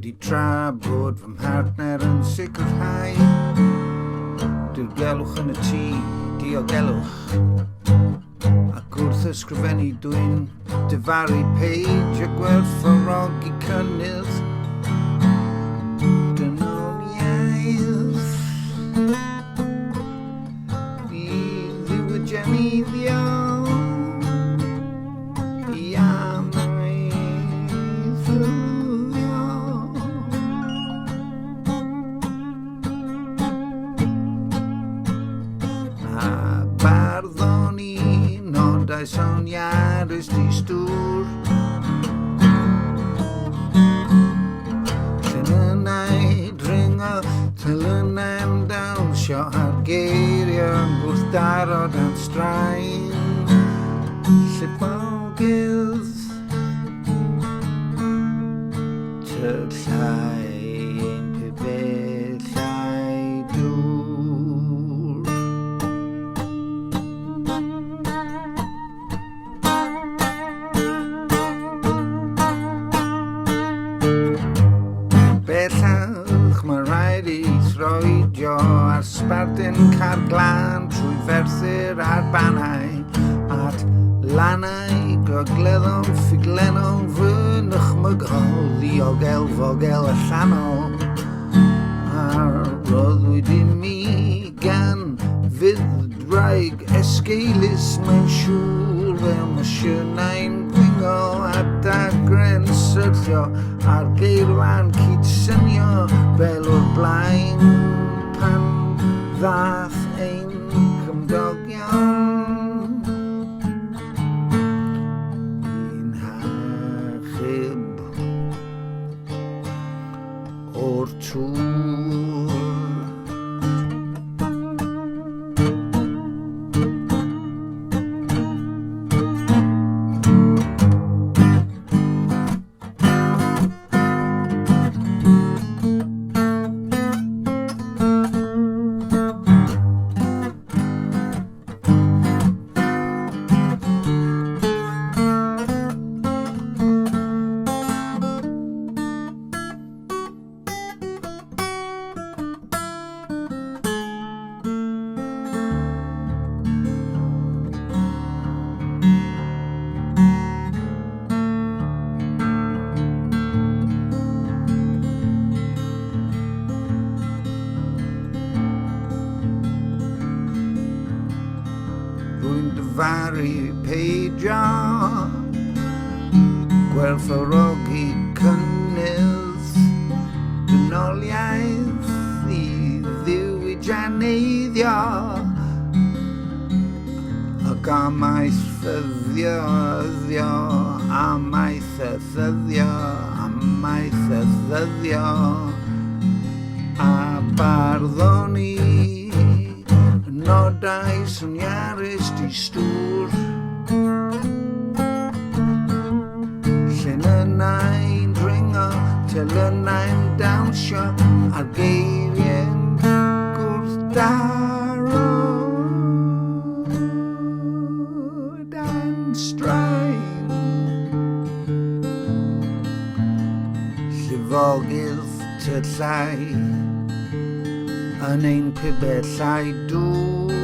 wedi trafod fy mhartner yn sicrhau Diogelwch yn y tŷ, diogelwch Ac wrth ysgrifennu dwi'n difaru page a gwerthfawrogi cynnydd Dynoliaeth I ddiwydianiddio I amaethyddio A barddoni nodau soniadus di stwr Llenynau dringo Tylynau'n dawnsio ar geiriau wrth daro dan straen Llifogydd Tyllau ein pibellau dŵr Bellach mae rhaid I throedio ar sbardyn car glân trwy ferthyr a'r banau at lannau gogleddol ffuglenol fy nychmygol ddiogel fogel y llanol a roddwyd I mi gan fydd draig esgeilus mewn siŵr fel masiynau'n gwingo a dagren syrthio a'r geirwan cydsynio fel o'r blaen pan ddath ein cymdogion un hachub o'r tŵr Rwy'n dyfaru peidio gwerthfawrogi cynnydd dynoliaeth I ddiwydianiddio ac amaethyddio a barddoni nodau soniarus di stwr Llenynau'n dringo Tylynau'n dawnsio ar geiriau'n gwrthdaro dan straen Llifogydd tyllau yn ein pibellau dŵr